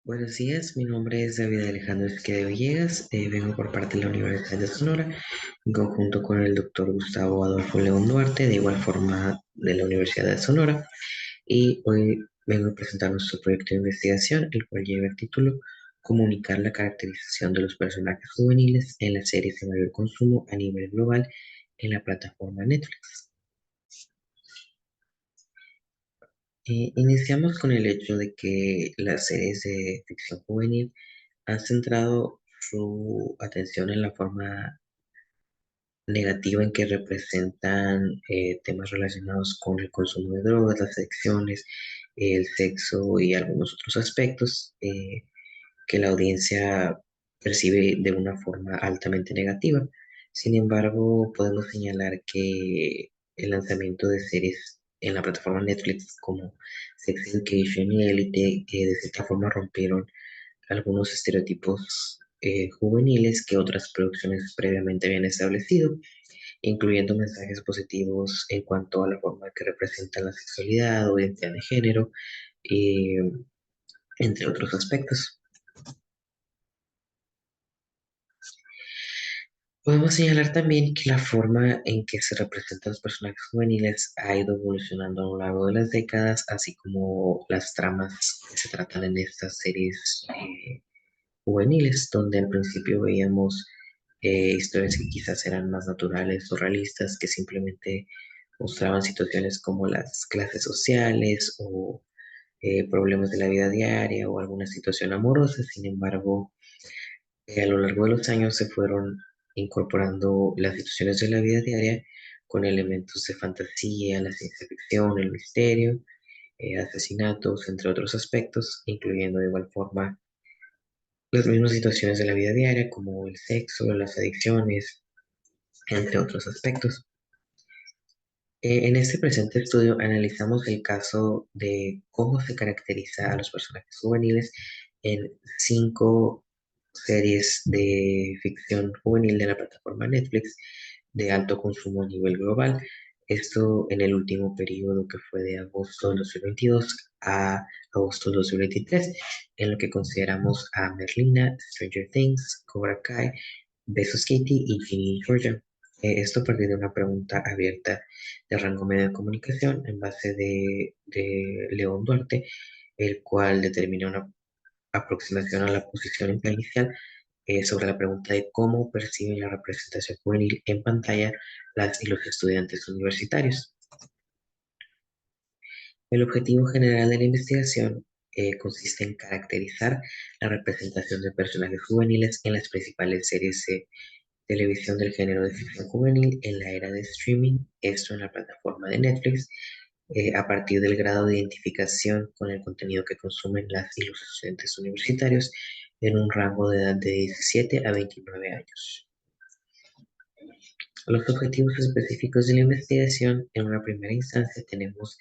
Buenos días, mi nombre es David Alejandro Esqueda Villegas, vengo por parte de la Universidad de Sonora, en conjunto con el doctor Gustavo Adolfo León Duarte, de igual forma de la Universidad de Sonora, y hoy vengo a presentar nuestro proyecto de investigación, el cual lleva el título Comunicar la caracterización de los personajes juveniles en las series de mayor consumo a nivel global en la plataforma Netflix. Iniciamos con el hecho de que las series de ficción juvenil han centrado su atención en la forma negativa en que representan temas relacionados con el consumo de drogas, las adicciones, el sexo y algunos otros aspectos que la audiencia percibe de una forma altamente negativa. Sin embargo, podemos señalar que el lanzamiento de series en la plataforma Netflix como Sex Education y Elite, que de cierta forma rompieron algunos estereotipos juveniles que otras producciones previamente habían establecido, incluyendo mensajes positivos en cuanto a la forma que representa la sexualidad o identidad de género, eh, entre otros aspectos. Podemos señalar también que la forma en que se representan los personajes juveniles ha ido evolucionando a lo largo de las décadas, así como las tramas que se tratan en estas series juveniles, donde al principio veíamos historias que quizás eran más naturales o realistas, que simplemente mostraban situaciones como las clases sociales o problemas de la vida diaria o alguna situación amorosa. Sin embargo, a lo largo de los años se fueron incorporando las situaciones de la vida diaria con elementos de fantasía, la ciencia ficción, el misterio, asesinatos, entre otros aspectos, incluyendo de igual forma las mismas situaciones de la vida diaria como el sexo, las adicciones, entre otros aspectos. En este presente estudio analizamos el caso de cómo se caracteriza a los personajes juveniles en 5 series de ficción juvenil de la plataforma Netflix de alto consumo a nivel global. Esto en el último periodo que fue de agosto de 2022 a agosto de 2023, en lo que consideramos a Merlina, Stranger Things, Cobra Kai, Besos Katie y Ginny Georgia. Esto a partir de una pregunta abierta de rango medio de comunicación en base de León Duarte, el cual determina una aproximación a la posición en plan inicial sobre la pregunta de cómo perciben la representación juvenil en pantalla las y los estudiantes universitarios. El objetivo general de la investigación consiste en caracterizar la representación de personajes juveniles en las principales series de televisión del género de ficción juvenil en la era de streaming, esto en la plataforma de Netflix, a partir del grado de identificación con el contenido que consumen las y los estudiantes universitarios en un rango de edad de 17 a 29 años. Los objetivos específicos de la investigación, en una primera instancia, tenemos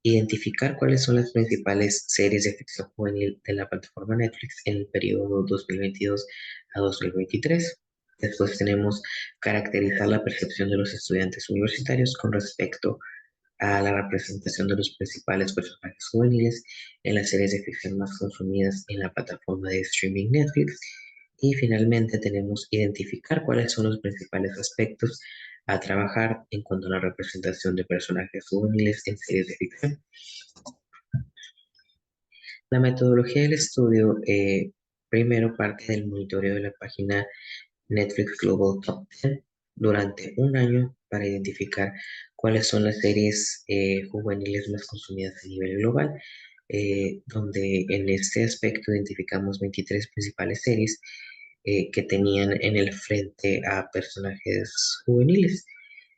identificar cuáles son las principales series de ficción juvenil de la plataforma Netflix en el periodo 2022 a 2023. Después tenemos caracterizar la percepción de los estudiantes universitarios con respecto a la representación de los principales personajes juveniles en las series de ficción más consumidas en la plataforma de streaming Netflix. Y finalmente tenemos identificar cuáles son los principales aspectos a trabajar en cuanto a la representación de personajes juveniles en series de ficción. La metodología del estudio primero parte del monitoreo de la página Netflix Global Top 10 durante un año para identificar cuáles son las series juveniles más consumidas a nivel global, donde en este aspecto identificamos 23 principales series que tenían en el frente a personajes juveniles.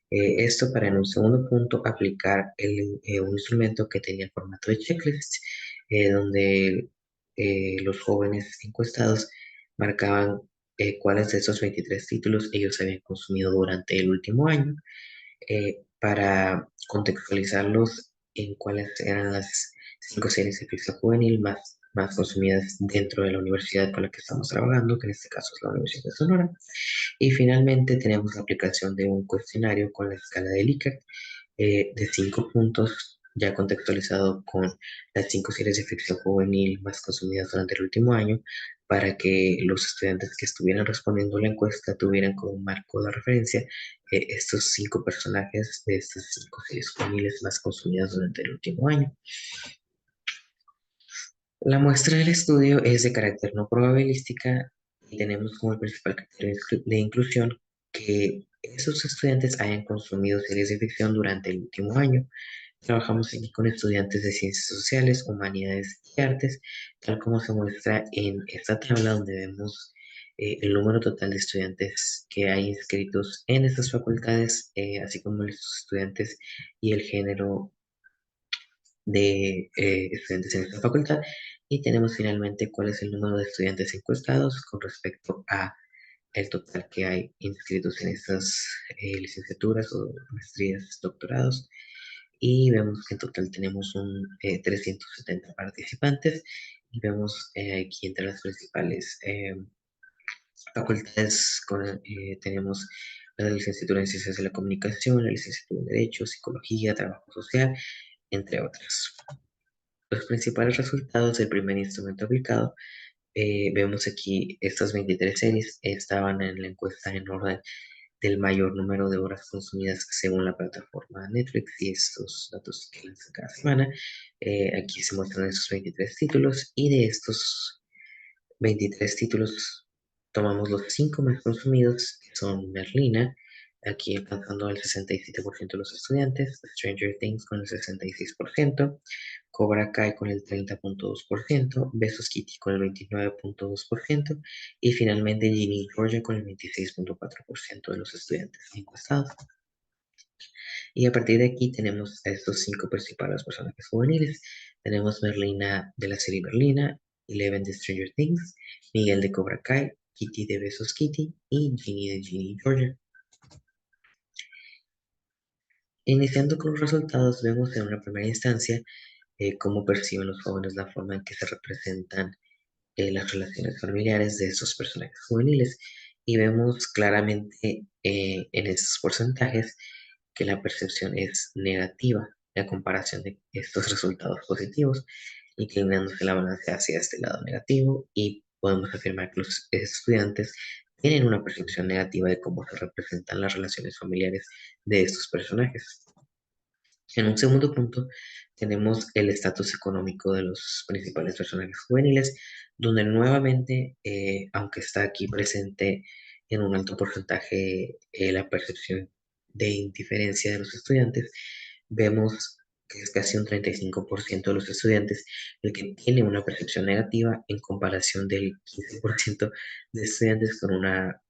Esto para en un segundo punto aplicar un instrumento que tenía formato de checklist, donde los jóvenes encuestados marcaban cuáles de esos 23 títulos ellos habían consumido durante el último año, para contextualizarlos en cuáles eran las 5 series de ficción juvenil más consumidas dentro de la universidad con la que estamos trabajando, que en este caso es la Universidad de Sonora. Y finalmente tenemos la aplicación de un cuestionario con la escala de Likert de 5 puntos ya contextualizado con las 5 series de ficción juvenil más consumidas durante el último año, para que los estudiantes que estuvieran respondiendo la encuesta tuvieran como marco de referencia estos 5 personajes de estas 5 series juveniles más consumidas durante el último año. La muestra del estudio es de carácter no probabilística y tenemos como el principal criterio de inclusión que esos estudiantes hayan consumido series de ficción durante el último año. Trabajamos aquí con estudiantes de ciencias sociales, humanidades y artes, tal como se muestra en esta tabla donde vemos el número total de estudiantes que hay inscritos en estas facultades, así como los estudiantes y el género de estudiantes en esta facultad. Y tenemos finalmente cuál es el número de estudiantes encuestados con respecto a el total que hay inscritos en estas licenciaturas o maestrías, doctorados, y vemos que en total tenemos 370 participantes y vemos aquí entre las principales facultades tenemos la licenciatura en Ciencias de la Comunicación, la licenciatura en Derecho, Psicología, Trabajo Social, entre otras. Los principales resultados del primer instrumento aplicado, vemos aquí estas 23 series estaban en la encuesta en orden del mayor número de horas consumidas según la plataforma Netflix y estos datos que lanzan cada semana. Aquí se muestran esos 23 títulos y de estos 23 títulos tomamos los 5 más consumidos, que son Merlina, aquí alcanzando el 67% de los estudiantes, Stranger Things con el 66%, Cobra Kai con el 30.2%, Besos Kitty con el 29.2% y finalmente Ginny y Georgia con el 26.4% de los estudiantes encuestados. Y a partir de aquí tenemos a estos 5 principales personajes juveniles. Tenemos Merlina de la serie Merlina, Eleven de Stranger Things, Miguel de Cobra Kai, Kitty de Besos Kitty y Ginny de Ginny y Georgia. Iniciando con los resultados, vemos en una primera instancia cómo perciben los jóvenes la forma en que se representan las relaciones familiares de estos personajes juveniles y vemos claramente en estos porcentajes que la percepción es negativa a comparación de estos resultados positivos, inclinándose la balanza hacia este lado negativo y podemos afirmar que los estudiantes tienen una percepción negativa de cómo se representan las relaciones familiares de estos personajes. En un segundo punto, tenemos el estatus económico de los principales personajes juveniles, donde nuevamente, aunque está aquí presente en un alto porcentaje la percepción de indiferencia de los estudiantes, vemos que es casi un 35% de los estudiantes el que tiene una percepción negativa en comparación del 15% de estudiantes con una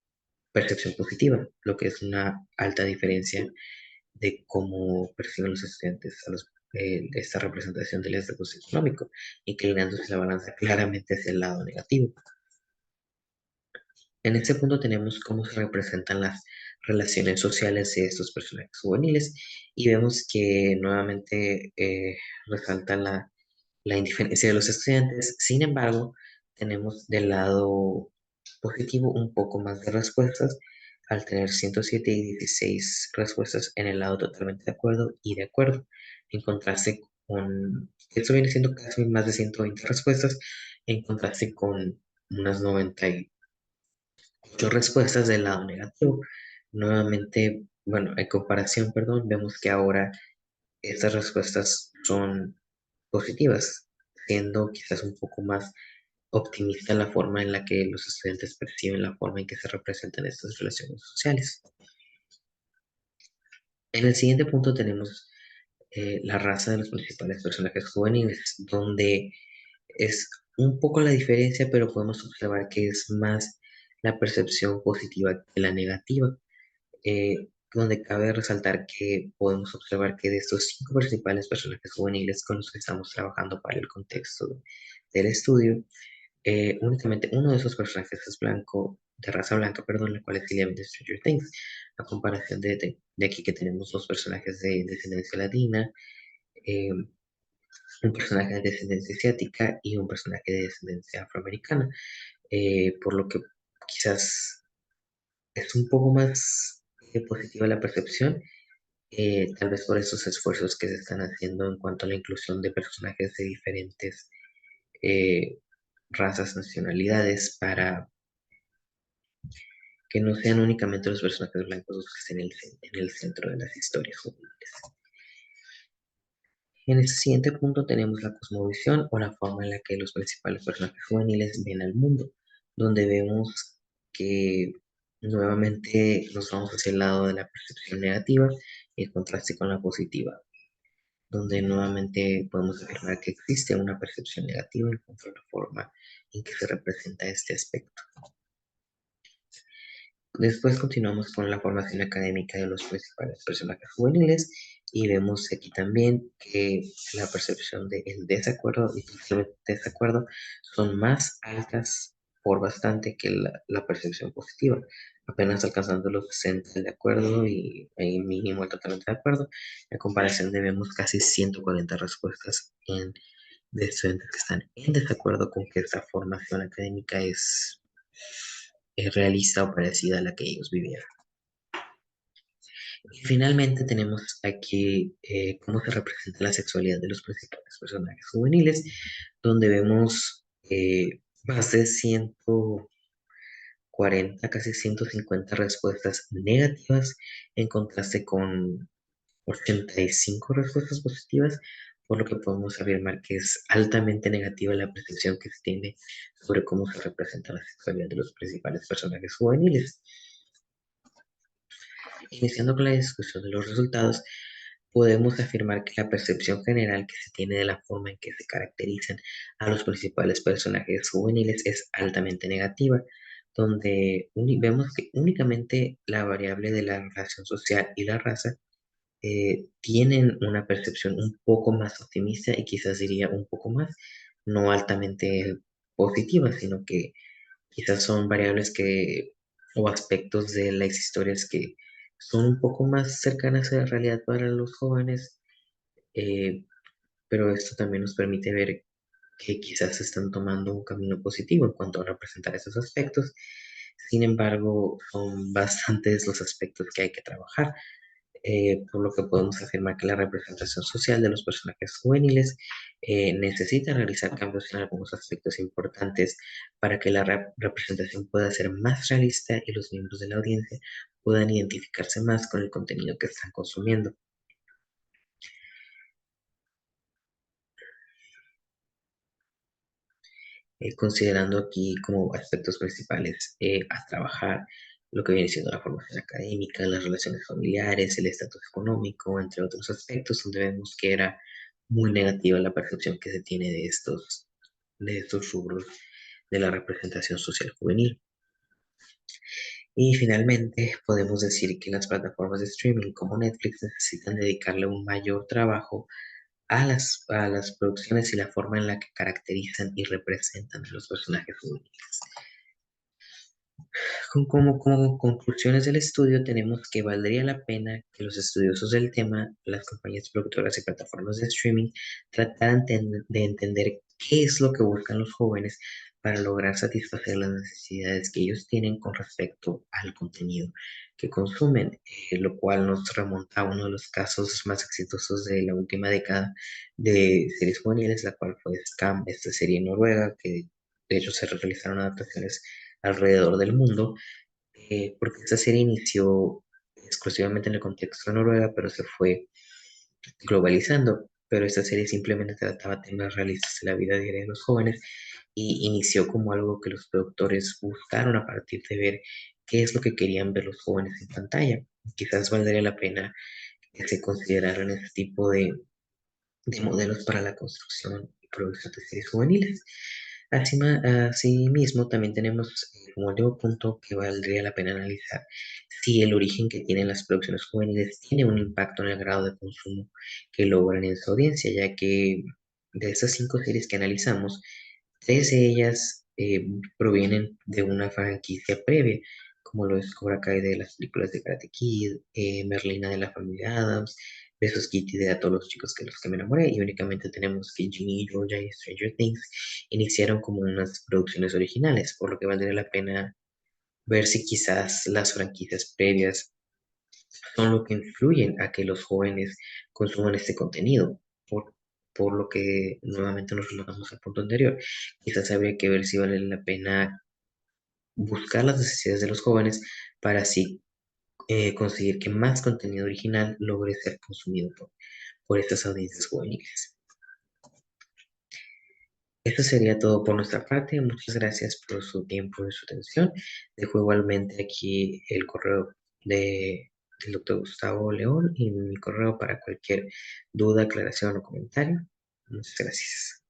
percepción positiva, lo que es una alta diferencia de cómo perciben los estudiantes esta representación del estatus económico, inclinándose la balanza claramente hacia el lado negativo. En este punto tenemos cómo se representan las relaciones sociales de estos personajes juveniles y vemos que nuevamente resalta la indiferencia de los estudiantes. Sin embargo, tenemos del lado positivo un poco más de respuestas al tener 107 y 16 respuestas en el lado totalmente de acuerdo y de acuerdo, en contraste con, esto viene siendo casi más de 120 respuestas, en contraste con unas 98 respuestas del lado negativo. Nuevamente, bueno, en comparación, perdón, vemos que ahora estas respuestas son positivas, siendo quizás un poco más optimista la forma en la que los estudiantes perciben la forma en que se representan estas relaciones sociales. En el siguiente punto tenemos la raza de los principales personajes juveniles, donde es un poco la diferencia, pero podemos observar que es más la percepción positiva que la negativa, donde cabe resaltar que podemos observar que de estos 5 principales personajes juveniles con los que estamos trabajando para el contexto del estudio, únicamente uno de esos personajes es blanco, de raza blanca, perdón, la cual es Eleven de Stranger Things, a comparación de aquí que tenemos 2 personajes de descendencia latina, eh, un personaje de descendencia asiática y un personaje de descendencia afroamericana, por lo que quizás es un poco más positiva la percepción, Tal vez por esos esfuerzos que se están haciendo en cuanto a la inclusión de personajes de diferentes eh, razas, nacionalidades, para que no sean únicamente los personajes blancos los que estén en el centro de las historias juveniles. En el siguiente punto tenemos la cosmovisión o la forma en la que los principales personajes juveniles ven al mundo, donde vemos que nuevamente nos vamos hacia el lado de la percepción negativa y el contraste con la positiva, donde nuevamente podemos afirmar que existe una percepción negativa en cuanto a la forma en que se representa este aspecto. Después continuamos con la formación académica de los principales personajes juveniles y vemos aquí también que la percepción del desacuerdo y el desacuerdo son más altas por bastante que la percepción positiva, apenas alcanzando los 60 de acuerdo y ahí mínimo el totalmente de acuerdo. En comparación vemos casi 140 respuestas de estudiantes que están en desacuerdo con que esta formación académica es realista o parecida a la que ellos vivieron. Y finalmente tenemos aquí cómo se representa la sexualidad de los principales personajes juveniles, donde vemos más de 140, casi 150 respuestas negativas en contraste con 85 respuestas positivas, por lo que podemos afirmar que es altamente negativa la percepción que se tiene sobre cómo se representa la sexualidad de los principales personajes juveniles. Iniciando con la discusión de los resultados, podemos afirmar que la percepción general que se tiene de la forma en que se caracterizan a los principales personajes juveniles es altamente negativa, donde vemos que únicamente la variable de la relación social y la raza tienen una percepción un poco más optimista y quizás diría un poco más, no altamente positiva, sino que quizás son variables o aspectos de las historias que son un poco más cercanas a la realidad para los jóvenes, eh, pero esto también nos permite ver que quizás están tomando un camino positivo en cuanto a representar esos aspectos. Sin embargo, son bastantes los aspectos que hay que trabajar, por lo que podemos afirmar que la representación social de los personajes juveniles necesita realizar cambios en algunos aspectos importantes para que la representación pueda ser más realista y los miembros de la audiencia puedan identificarse más con el contenido que están consumiendo. Considerando aquí como aspectos principales a trabajar lo que viene siendo la formación académica, las relaciones familiares, el estatus económico, entre otros aspectos, donde vemos que era muy negativa la percepción que se tiene de estos rubros de la representación social juvenil. Y finalmente, podemos decir que las plataformas de streaming como Netflix necesitan dedicarle un mayor trabajo a las producciones y la forma en la que caracterizan y representan a los personajes juveniles. Como conclusiones del estudio, tenemos que valdría la pena que los estudiosos del tema, las compañías productoras y plataformas de streaming trataran de entender qué es lo que buscan los jóvenes para lograr satisfacer las necesidades que ellos tienen con respecto al contenido que consumen, lo cual nos remonta a uno de los casos más exitosos de la última década de series juveniles, la cual fue Scam, esta serie noruega, que de hecho se realizaron adaptaciones alrededor del mundo, porque esta serie inició exclusivamente en el contexto de Noruega, pero se fue globalizando. Pero esta serie simplemente trataba temas realistas de la vida diaria de los jóvenes y inició como algo que los productores buscaron a partir de ver qué es lo que querían ver los jóvenes en pantalla. Quizás valdría la pena que se consideraran este tipo de modelos para la construcción y producción de series juveniles. Asimismo, también tenemos como último punto que valdría la pena analizar si el origen que tienen las producciones juveniles tiene un impacto en el grado de consumo que logran en su audiencia, ya que de esas 5 series que analizamos, 3 de ellas provienen de una franquicia previa, como lo es Cobra Kai de las películas de Karate Kid, Merlina de la familia Adams, Besos Kitty de A todos los chicos que los que me enamoré, y únicamente tenemos que Ginny, Georgia y Stranger Things iniciaron como unas producciones originales, por lo que valdría la pena ver si quizás las franquicias previas son lo que influyen a que los jóvenes consuman este contenido. Por, por lo que nuevamente nos remontamos al punto anterior. Quizás habría que ver si vale la pena buscar las necesidades de los jóvenes para así conseguir que más contenido original logre ser consumido por estas audiencias juveniles. Esto sería todo por nuestra parte. Muchas gracias por su tiempo y su atención. Dejo igualmente aquí el correo del doctor Gustavo León y mi correo para cualquier duda, aclaración o comentario. Muchas gracias.